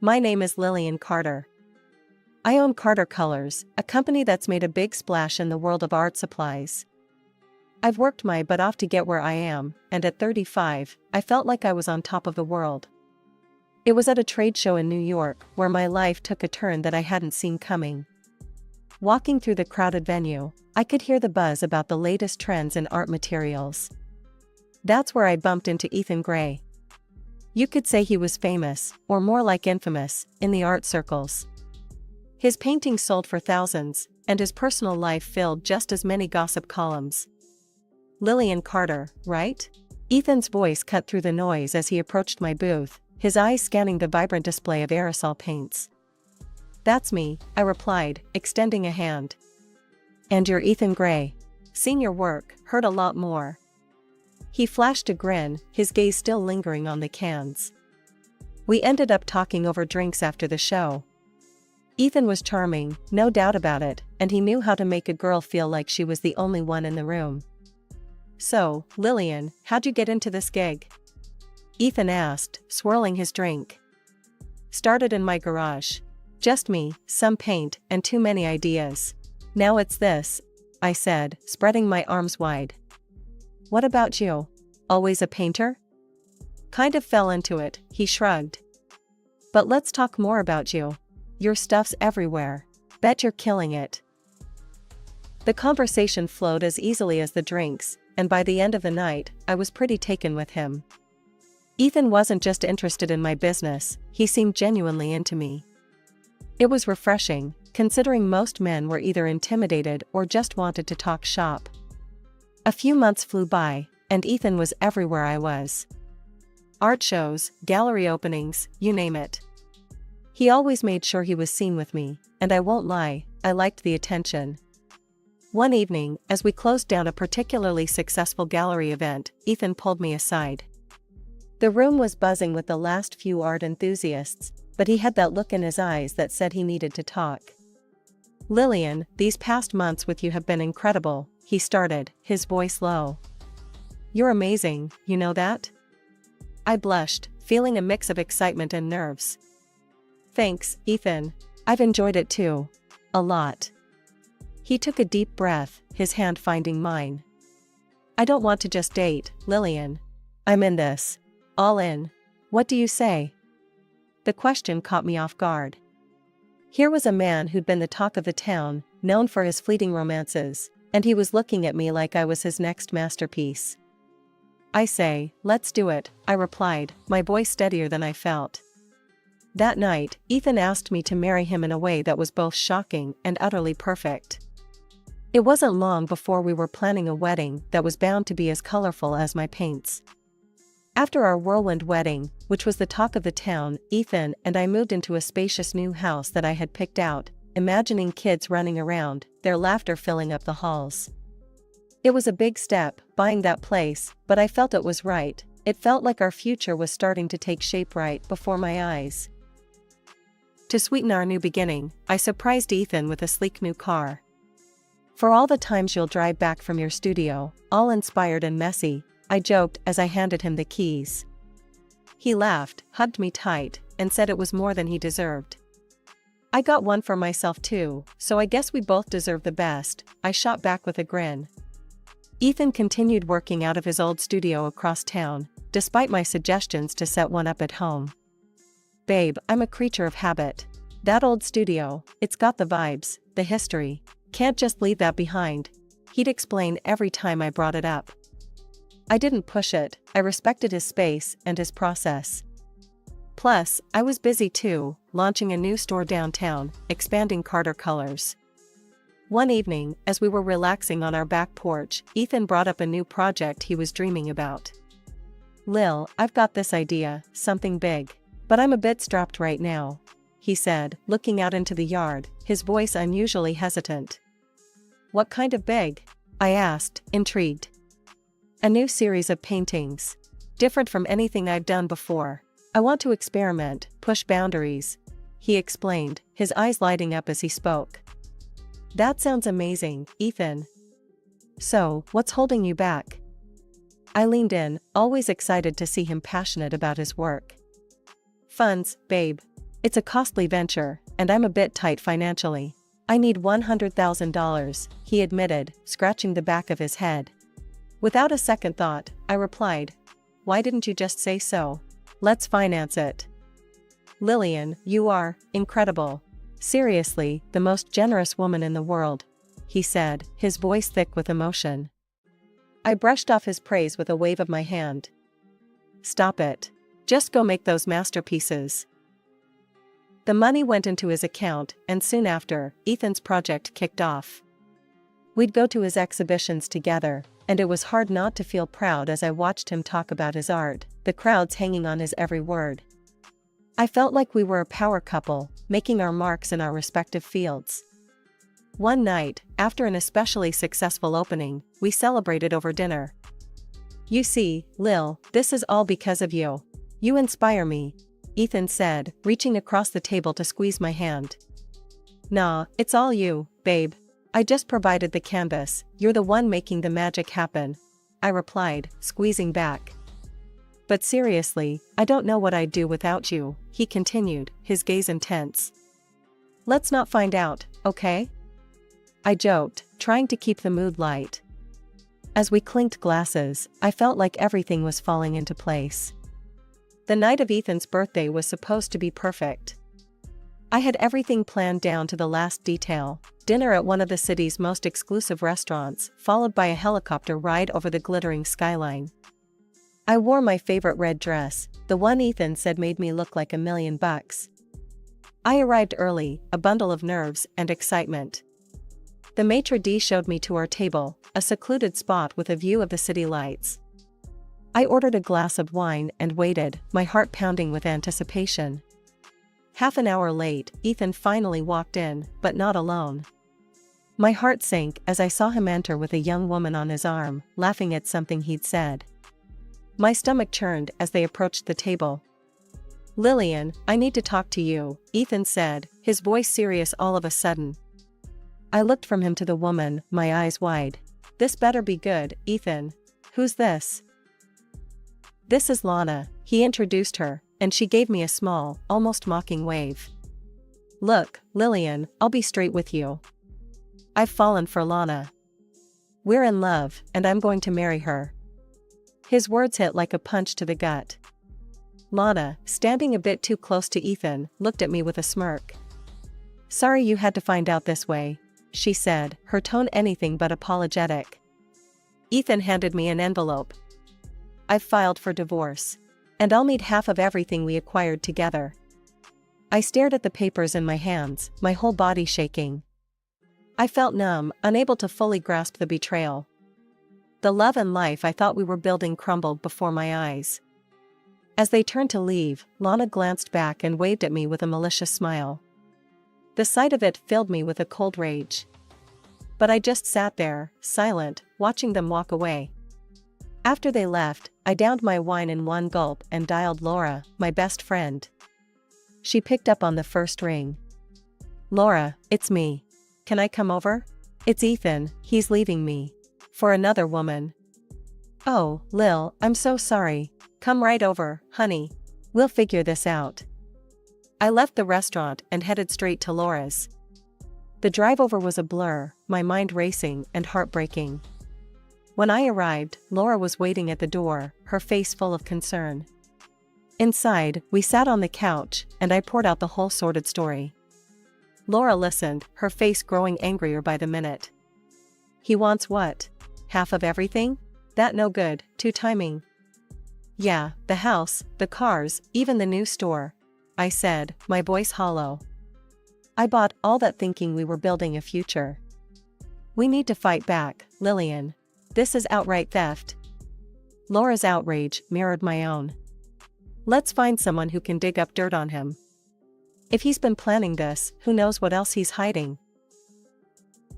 My name is Lillian Carter. I own Carter Colors, a company that's made a big splash in the world of art supplies. I've worked my butt off to get where I am, and at 35, I felt like I was on top of the world. It was at a trade show in New York where my life took a turn that I hadn't seen coming. Walking through the crowded venue, I could hear the buzz about the latest trends in art materials. That's where I bumped into Ethan Gray. You could say he was famous, or more like infamous, in the art circles. His paintings sold for thousands, and his personal life filled just as many gossip columns. Lillian Carter, right? Ethan's voice cut through the noise as he approached my booth, his eyes scanning the vibrant display of aerosol paints. That's me, I replied, extending a hand. And you're Ethan Gray. Seen your work, heard a lot more. He flashed a grin, his gaze still lingering on the cans. We ended up talking over drinks after the show. Ethan was charming, no doubt about it, and he knew how to make a girl feel like she was the only one in the room. So, Lillian, how'd you get into this gig? Ethan asked, swirling his drink. Started in my garage. Just me, some paint, and too many ideas. Now it's this, I said, spreading my arms wide. What about you? Always a painter? Kind of fell into it, he shrugged. But let's talk more about you. Your stuff's everywhere. Bet you're killing it. The conversation flowed as easily as the drinks, and by the end of the night, I was pretty taken with him. Ethan wasn't just interested in my business, he seemed genuinely into me. It was refreshing, considering most men were either intimidated or just wanted to talk shop. A few months flew by, and Ethan was everywhere I was. Art shows, gallery openings, you name it. He always made sure he was seen with me, and I won't lie, I liked the attention. One evening, as we closed down a particularly successful gallery event, Ethan pulled me aside. The room was buzzing with the last few art enthusiasts, but he had that look in his eyes that said he needed to talk. Lillian, these past months with you have been incredible, he started, his voice low. You're amazing, you know that? I blushed, feeling a mix of excitement and nerves. Thanks, Ethan. I've enjoyed it too. A lot. He took a deep breath, his hand finding mine. I don't want to just date, Lillian. I'm in this. All in. What do you say? The question caught me off guard. Here was a man who'd been the talk of the town, known for his fleeting romances, and he was looking at me like I was his next masterpiece. I say, let's do it, I replied, my voice steadier than I felt. That night, Ethan asked me to marry him in a way that was both shocking and utterly perfect. It wasn't long before we were planning a wedding that was bound to be as colorful as my paints. After our whirlwind wedding, which was the talk of the town, Ethan and I moved into a spacious new house that I had picked out, imagining kids running around, their laughter filling up the halls. It was a big step, buying that place, but I felt it was right. It felt like our future was starting to take shape right before my eyes. To sweeten our new beginning, I surprised Ethan with a sleek new car. For all the times you'll drive back from your studio, all inspired and messy, I joked as I handed him the keys. He laughed, hugged me tight, and said it was more than he deserved. I got one for myself too, so I guess we both deserve the best, I shot back with a grin. Ethan continued working out of his old studio across town, despite my suggestions to set one up at home. Babe, I'm a creature of habit. That old studio, it's got the vibes, the history. Can't just leave that behind, he'd explain every time I brought it up. I didn't push it, I respected his space and his process. Plus, I was busy too, launching a new store downtown, expanding Carter Colors. One evening, as we were relaxing on our back porch, Ethan brought up a new project he was dreaming about. Lil, I've got this idea, something big. But I'm a bit strapped right now, he said, looking out into the yard, his voice unusually hesitant. What kind of big? I asked, intrigued. A new series of paintings. Different from anything I've done before. I want to experiment, push boundaries, he explained, his eyes lighting up as he spoke. That sounds amazing, Ethan. So, what's holding you back? I leaned in, always excited to see him passionate about his work. Funds, babe. It's a costly venture, and I'm a bit tight financially. I need $100,000, he admitted, scratching the back of his head. Without a second thought, I replied, "Why didn't you just say so? Let's finance it." "Lillian, you are incredible. Seriously, the most generous woman in the world," he said, his voice thick with emotion. I brushed off his praise with a wave of my hand. "Stop it. Just go make those masterpieces." The money went into his account, and soon after, Ethan's project kicked off. We'd go to his exhibitions together, and it was hard not to feel proud as I watched him talk about his art, the crowds hanging on his every word. I felt like we were a power couple, making our marks in our respective fields. One night, after an especially successful opening, we celebrated over dinner. "You see, Lil, this is all because of you. You inspire me," Ethan said, reaching across the table to squeeze my hand. "Nah, it's all you, babe. I just provided the canvas, you're the one making the magic happen," I replied, squeezing back. "But seriously, I don't know what I'd do without you," he continued, his gaze intense. "Let's not find out, okay?" I joked, trying to keep the mood light. As we clinked glasses, I felt like everything was falling into place. The night of Ethan's birthday was supposed to be perfect. I had everything planned down to the last detail: dinner at one of the city's most exclusive restaurants, followed by a helicopter ride over the glittering skyline. I wore my favorite red dress, the one Ethan said made me look like $1,000,000. I arrived early, a bundle of nerves and excitement. The maitre d' showed me to our table, a secluded spot with a view of the city lights. I ordered a glass of wine and waited, my heart pounding with anticipation. Half an hour late, Ethan finally walked in, but not alone. My heart sank as I saw him enter with a young woman on his arm, laughing at something he'd said. My stomach churned as they approached the table. "Lillian, I need to talk to you," Ethan said, his voice serious all of a sudden. I looked from him to the woman, my eyes wide. "This better be good, Ethan. Who's this?" "This is Lana," he introduced her, and she gave me a small, almost mocking wave. "Look, Lillian, I'll be straight with you. I've fallen for Lana. We're in love, and I'm going to marry her." His words hit like a punch to the gut. Lana, standing a bit too close to Ethan, looked at me with a smirk. "Sorry you had to find out this way," she said, her tone anything but apologetic. Ethan handed me an envelope. "I've filed for divorce. And I'll need half of everything we acquired together." I stared at the papers in my hands, my whole body shaking. I felt numb, unable to fully grasp the betrayal. The love and life I thought we were building crumbled before my eyes. As they turned to leave, Lana glanced back and waved at me with a malicious smile. The sight of it filled me with a cold rage. But I just sat there, silent, watching them walk away. After they left, I downed my wine in one gulp and dialed Laura, my best friend. She picked up on the first ring. "Laura, it's me. Can I come over? It's Ethan, he's leaving me. For another woman." "Oh, Lil, I'm so sorry. Come right over, honey. We'll figure this out." I left the restaurant and headed straight to Laura's. The drive over was a blur, my mind racing and heartbreaking. When I arrived, Laura was waiting at the door, her face full of concern. Inside, we sat on the couch, and I poured out the whole sordid story. Laura listened, her face growing angrier by the minute. "He wants what? Half of everything? That no good, two timing." "Yeah, the house, the cars, even the new store," I said, my voice hollow. "I bought all that thinking we were building a future. We need to fight back, Lillian. This is outright theft." Laura's outrage mirrored my own. "Let's find someone who can dig up dirt on him. If he's been planning this, who knows what else he's hiding."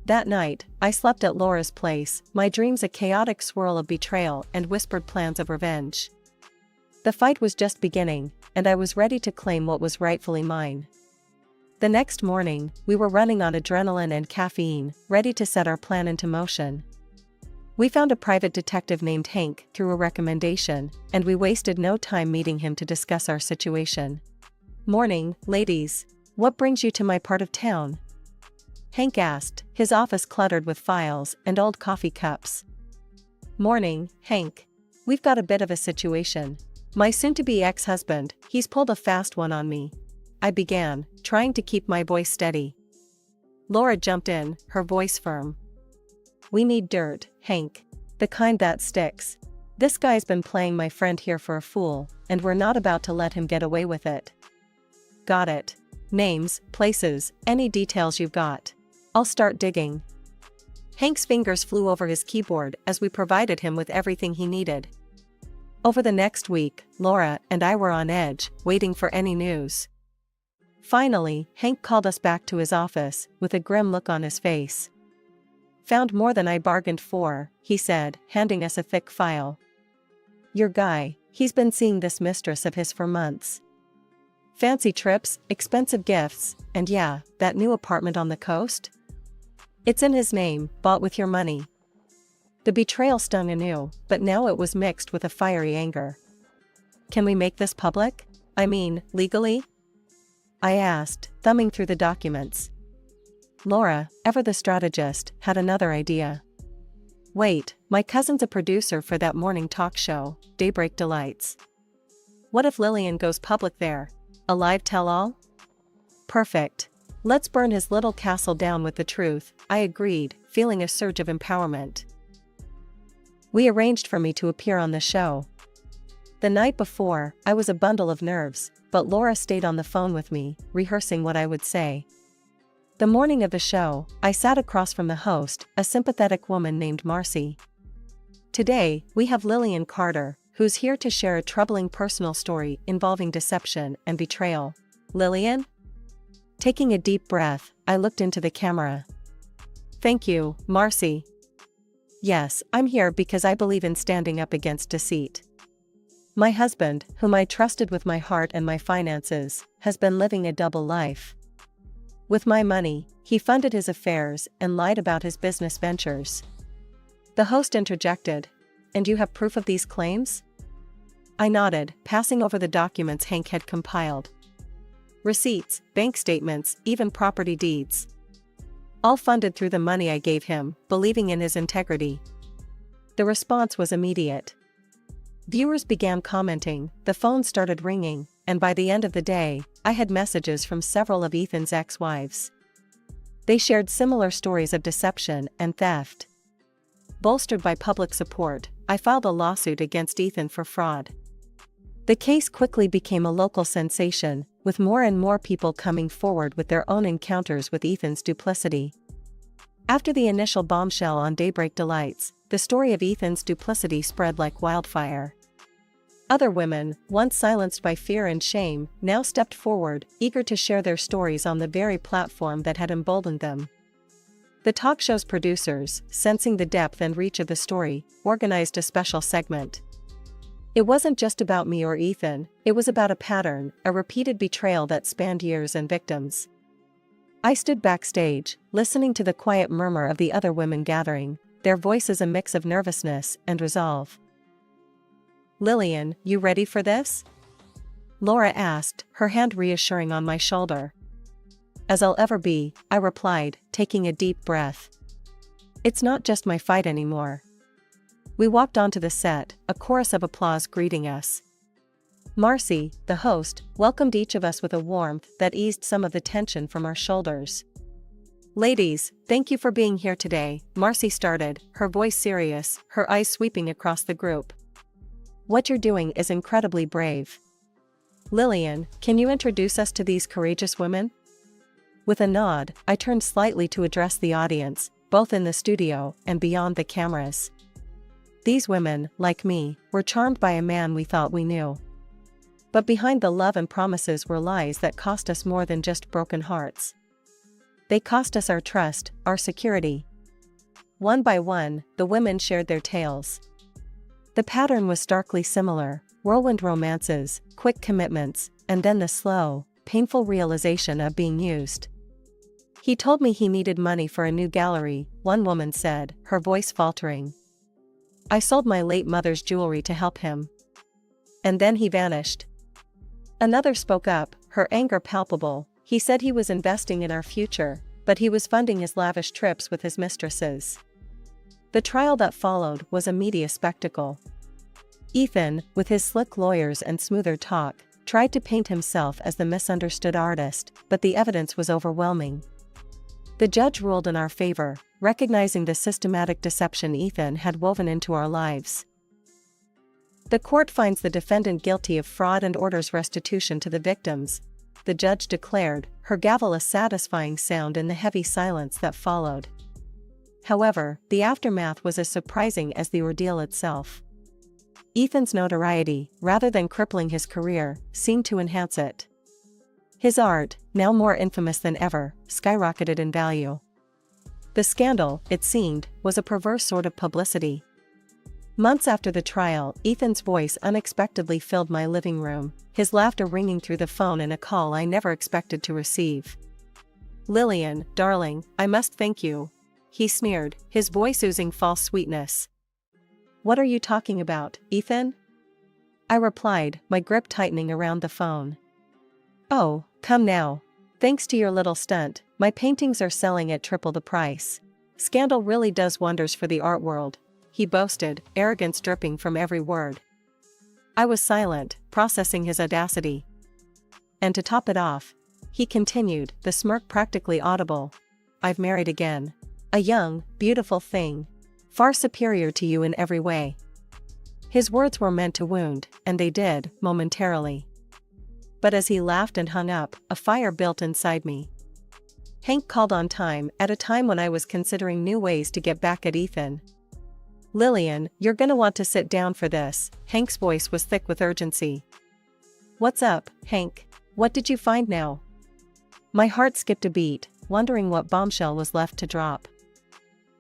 That night, I slept at Laura's place, my dreams a chaotic swirl of betrayal and whispered plans of revenge. The fight was just beginning, and I was ready to claim what was rightfully mine. The next morning, we were running on adrenaline and caffeine, ready to set our plan into motion. We found a private detective named Hank through a recommendation, and we wasted no time meeting him to discuss our situation. Morning, ladies. What brings you to my part of town? Hank asked, his office cluttered with files and old coffee cups. Morning, Hank. We've got a bit of a situation. My soon-to-be ex-husband, he's pulled a fast one on me. I began, trying to keep my voice steady. Laura jumped in, her voice firm. We need dirt, Hank. The kind that sticks. This guy's been playing my friend here for a fool, and we're not about to let him get away with it. Got it. Names, places, any details you've got. I'll start digging. Hank's fingers flew over his keyboard as we provided him with everything he needed. Over the next week, Laura and I were on edge, waiting for any news. Finally, Hank called us back to his office, with a grim look on his face. Found more than I bargained for, he said, handing us a thick file. Your guy, he's been seeing this mistress of his for months. Fancy trips, expensive gifts, and yeah, that new apartment on the coast? It's in his name, bought with your money. The betrayal stung anew, but now it was mixed with a fiery anger. Can we make this public? I mean, legally? I asked, thumbing through the documents. Laura, ever the strategist, had another idea. Wait, my cousin's a producer for that morning talk show, Daybreak Delights. What if Lillian goes public there? A live tell-all? Perfect. Let's burn his little castle down with the truth, I agreed, feeling a surge of empowerment. We arranged for me to appear on the show. The night before, I was a bundle of nerves, but Laura stayed on the phone with me, rehearsing what I would say. The morning of the show, I sat across from the host, a sympathetic woman named Marcy. Today, we have Lillian Carter, who's here to share a troubling personal story involving deception and betrayal. Lillian? Taking a deep breath, I looked into the camera. Thank you, Marcy. Yes, I'm here because I believe in standing up against deceit. My husband, whom I trusted with my heart and my finances, has been living a double life. With my money, he funded his affairs and lied about his business ventures. The host interjected, "And you have proof of these claims?" I nodded, passing over the documents Hank had compiled. Receipts, bank statements, even property deeds. All funded through the money I gave him, believing in his integrity. The response was immediate. Viewers began commenting, the phone started ringing, and by the end of the day, I had messages from several of Ethan's ex-wives. They shared similar stories of deception and theft. Bolstered by public support, I filed a lawsuit against Ethan for fraud. The case quickly became a local sensation, with more and more people coming forward with their own encounters with Ethan's duplicity. After the initial bombshell on Daybreak Delights, the story of Ethan's duplicity spread like wildfire. Other women, once silenced by fear and shame, now stepped forward, eager to share their stories on the very platform that had emboldened them. The talk show's producers, sensing the depth and reach of the story, organized a special segment. It wasn't just about me or Ethan, it was about a pattern, a repeated betrayal that spanned years and victims. I stood backstage, listening to the quiet murmur of the other women gathering, their voices a mix of nervousness and resolve. Lillian, you ready for this? Laura asked, her hand reassuring on my shoulder. As I'll ever be, I replied, taking a deep breath. It's not just my fight anymore. We walked onto the set, a chorus of applause greeting us. Marcy, the host, welcomed each of us with a warmth that eased some of the tension from our shoulders. Ladies, thank you for being here today, Marcy started, her voice serious, her eyes sweeping across the group. What you're doing is incredibly brave. Lillian, can you introduce us to these courageous women? With a nod, I turned slightly to address the audience, both in the studio and beyond the cameras. These women, like me, were charmed by a man we thought we knew. But behind the love and promises were lies that cost us more than just broken hearts. They cost us our trust, our security. One by one, the women shared their tales. The pattern was starkly similar: whirlwind romances, quick commitments, and then the slow, painful realization of being used. He told me he needed money for a new gallery, one woman said, her voice faltering. I sold my late mother's jewelry to help him. And then he vanished. Another spoke up, her anger palpable. He said he was investing in our future, but he was funding his lavish trips with his mistresses. The trial that followed was a media spectacle. Ethan, with his slick lawyers and smoother talk, tried to paint himself as the misunderstood artist, but the evidence was overwhelming. The judge ruled in our favor, recognizing the systematic deception Ethan had woven into our lives. The court finds the defendant guilty of fraud and orders restitution to the victims, the judge declared, her gavel a satisfying sound in the heavy silence that followed. However, the aftermath was as surprising as the ordeal itself. Ethan's notoriety, rather than crippling his career, seemed to enhance it. His art, now more infamous than ever, skyrocketed in value. The scandal, it seemed, was a perverse sort of publicity. Months after the trial, Ethan's voice unexpectedly filled my living room, his laughter ringing through the phone in a call I never expected to receive. "Lillian, darling, I must thank you," he sneered, his voice oozing false sweetness. "What are you talking about, Ethan?" I replied, my grip tightening around the phone. "Oh, come now. Thanks to your little stunt, my paintings are selling at triple the price. Scandal really does wonders for the art world," he boasted, arrogance dripping from every word. I was silent, processing his audacity. "And to top it off," he continued, the smirk practically audible, "I've married again. A young, beautiful thing. Far superior to you in every way." His words were meant to wound, and they did, momentarily. But as he laughed and hung up, a fire built inside me. Hank called on time, at a time when I was considering new ways to get back at Ethan. "Lillian, you're gonna want to sit down for this," Hank's voice was thick with urgency. "What's up, Hank? What did you find now?" My heart skipped a beat, wondering what bombshell was left to drop.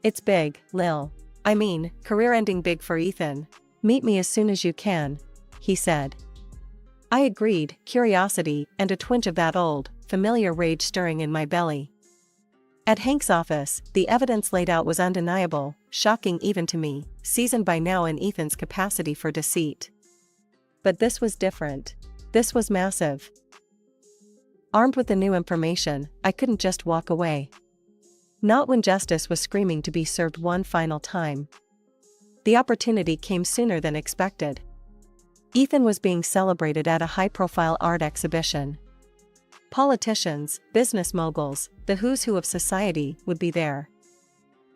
"It's big, Lil. I mean, career-ending big for Ethan. Meet me as soon as you can," he said. I agreed, curiosity and a twinge of that old, familiar rage stirring in my belly. At Hank's office, the evidence laid out was undeniable, shocking even to me, seasoned by now in Ethan's capacity for deceit. But this was different. This was massive. Armed with the new information, I couldn't just walk away. Not when justice was screaming to be served one final time. The opportunity came sooner than expected. Ethan was being celebrated at a high-profile art exhibition. Politicians, business moguls, the who's who of society would be there.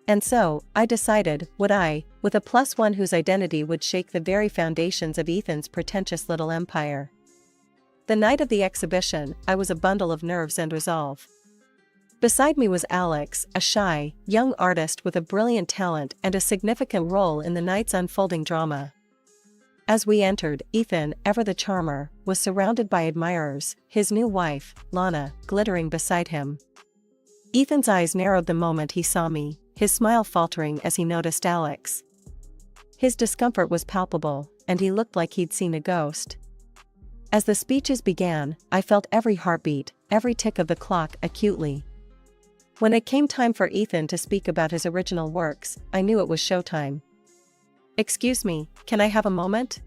And so, I decided, would I, with a +1 whose identity would shake the very foundations of Ethan's pretentious little empire. The night of the exhibition, I was a bundle of nerves and resolve. Beside me was Alex, a shy, young artist with a brilliant talent and a significant role in the night's unfolding drama. As we entered, Ethan, ever the charmer, was surrounded by admirers, his new wife, Lana, glittering beside him. Ethan's eyes narrowed the moment he saw me, his smile faltering as he noticed Alex. His discomfort was palpable, and he looked like he'd seen a ghost. As the speeches began, I felt every heartbeat, every tick of the clock acutely. When it came time for Ethan to speak about his original works, I knew it was showtime. "Excuse me, can I have a moment?"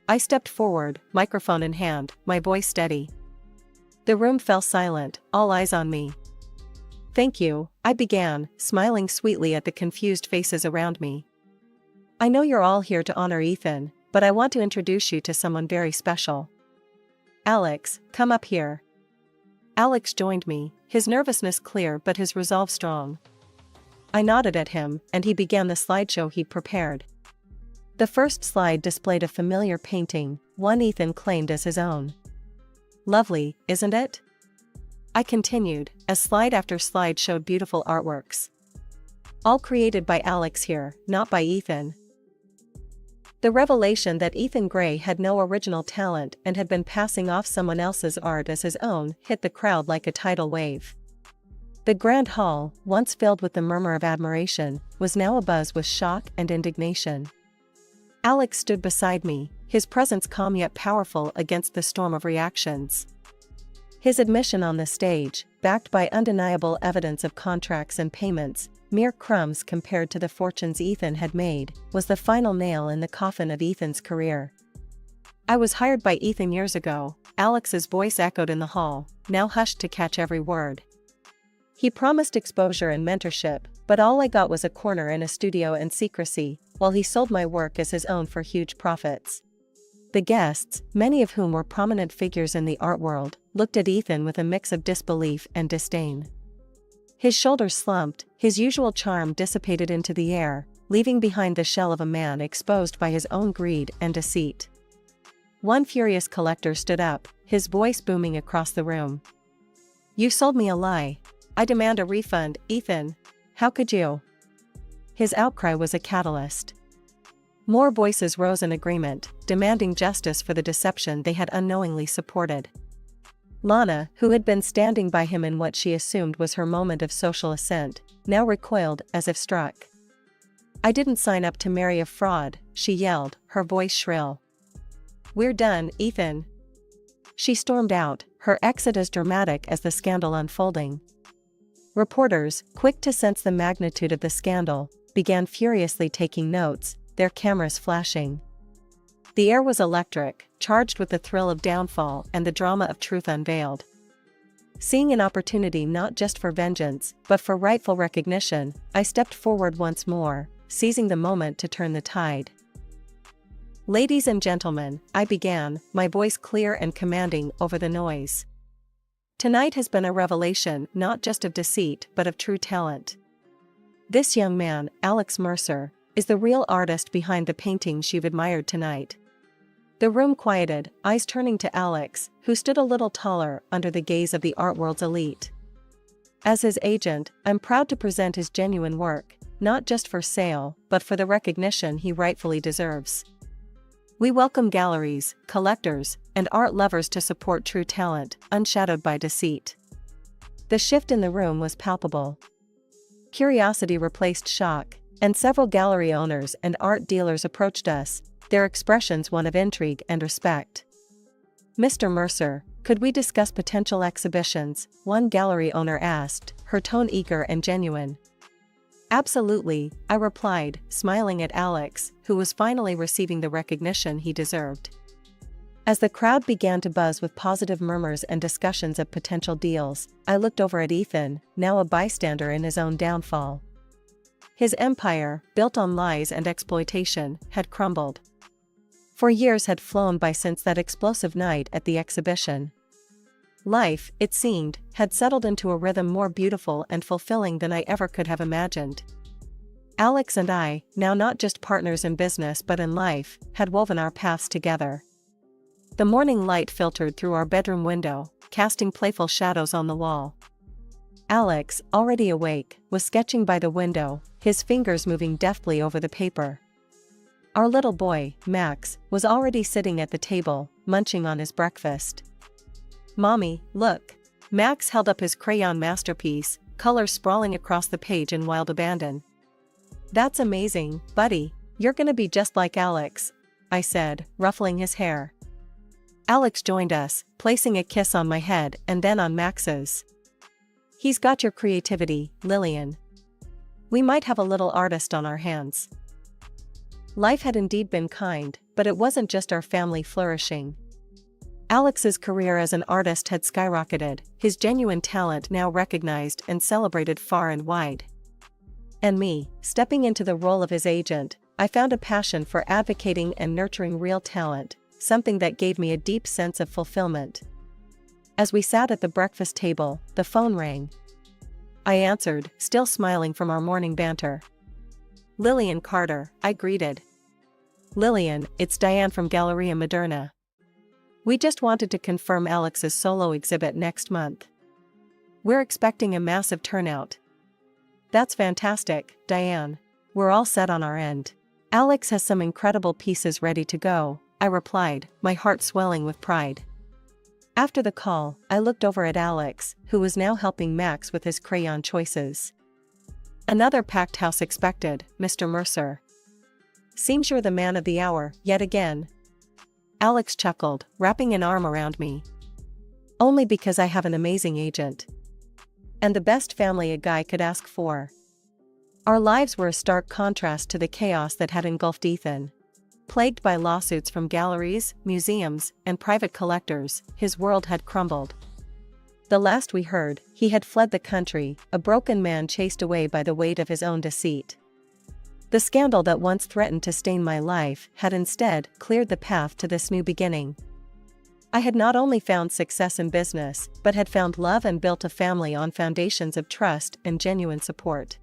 I stepped forward, microphone in hand, my voice steady. The room fell silent, all eyes on me. "Thank you," I began, smiling sweetly at the confused faces around me. "I know you're all here to honor Ethan, but I want to introduce you to someone very special. Alex, come up here." Alex joined me, his nervousness clear but his resolve strong. I nodded at him, and he began the slideshow he'd prepared. The first slide displayed a familiar painting, one Ethan claimed as his own. "Lovely, isn't it?" I continued, as slide after slide showed beautiful artworks. All created by Alex here, not by Ethan. The revelation that Ethan Gray had no original talent and had been passing off someone else's art as his own hit the crowd like a tidal wave. The grand hall, once filled with the murmur of admiration, was now abuzz with shock and indignation. Alex stood beside me, his presence calm yet powerful against the storm of reactions. His admission on the stage, backed by undeniable evidence of contracts and payments, mere crumbs compared to the fortunes Ethan had made, was the final nail in the coffin of Ethan's career. I was hired by Ethan years ago, Alex's voice echoed in the hall, now hushed to catch every word. He promised exposure and mentorship, but all I got was a corner in a studio and secrecy, while he sold my work as his own for huge profits. The guests, many of whom were prominent figures in the art world, looked at Ethan with a mix of disbelief and disdain. His shoulders slumped, his usual charm dissipated into the air, leaving behind the shell of a man exposed by his own greed and deceit. One furious collector stood up, his voice booming across the room. "You sold me a lie. I demand a refund, Ethan. How could you?" His outcry was a catalyst. More voices rose in agreement, demanding justice for the deception they had unknowingly supported. Lana, who had been standing by him in what she assumed was her moment of social ascent, now recoiled as if struck. "I didn't sign up to marry a fraud," she yelled, her voice shrill. "We're done, Ethan." She stormed out, her exit as dramatic as the scandal unfolding. Reporters, quick to sense the magnitude of the scandal, began furiously taking notes, their cameras flashing. The air was electric, charged with the thrill of downfall and the drama of truth unveiled. Seeing an opportunity not just for vengeance, but for rightful recognition, I stepped forward once more, seizing the moment to turn the tide. "Ladies and gentlemen," I began, my voice clear and commanding over the noise. "Tonight has been a revelation not just of deceit but of true talent. This young man, Alex Mercer, is the real artist behind the paintings you've admired tonight." The room quieted, eyes turning to Alex, who stood a little taller under the gaze of the art world's elite. As his agent, I'm proud to present his genuine work, not just for sale, but for the recognition he rightfully deserves. We welcome galleries, collectors, and art lovers to support true talent, unshadowed by deceit. The shift in the room was palpable. Curiosity replaced shock, and several gallery owners and art dealers approached us, their expressions one of intrigue and respect. "Mr. Mercer, could we discuss potential exhibitions?" one gallery owner asked, her tone eager and genuine. "Absolutely," I replied, smiling at Alex, who was finally receiving the recognition he deserved. As the crowd began to buzz with positive murmurs and discussions of potential deals, I looked over at Ethan, now a bystander in his own downfall. His empire, built on lies and exploitation, had crumbled. 4 years had flown by since that explosive night at the exhibition. Life, it seemed, had settled into a rhythm more beautiful and fulfilling than I ever could have imagined. Alex and I, now not just partners in business but in life, had woven our paths together. The morning light filtered through our bedroom window, casting playful shadows on the wall. Alex, already awake, was sketching by the window, his fingers moving deftly over the paper. Our little boy, Max, was already sitting at the table, munching on his breakfast. "Mommy, look." Max held up his crayon masterpiece, colors sprawling across the page in wild abandon. "That's amazing, buddy. You're gonna be just like Alex," I said, ruffling his hair. Alex joined us, placing a kiss on my head and then on Max's. "He's got your creativity, Lillian. We might have a little artist on our hands." Life had indeed been kind, but it wasn't just our family flourishing. Alex's career as an artist had skyrocketed, his genuine talent now recognized and celebrated far and wide. And me, stepping into the role of his agent, I found a passion for advocating and nurturing real talent, something that gave me a deep sense of fulfillment. As we sat at the breakfast table, the phone rang. I answered, still smiling from our morning banter. "Lillian Carter," I greeted. "Lillian, it's Diane from Galleria Moderna. We just wanted to confirm Alex's solo exhibit next month. We're expecting a massive turnout." "That's fantastic, Diane. We're all set on our end. Alex has some incredible pieces ready to go," I replied, my heart swelling with pride. After the call, I looked over at Alex, who was now helping Max with his crayon choices. "Another packed house expected, Mr. Mercer. Seems you're the man of the hour, yet again." Alex chuckled, wrapping an arm around me. "Only because I have an amazing agent. And the best family a guy could ask for." Our lives were a stark contrast to the chaos that had engulfed Ethan. Plagued by lawsuits from galleries, museums, and private collectors, his world had crumbled. The last we heard, he had fled the country, a broken man chased away by the weight of his own deceit. The scandal that once threatened to stain my life had instead cleared the path to this new beginning. I had not only found success in business, but had found love and built a family on foundations of trust and genuine support.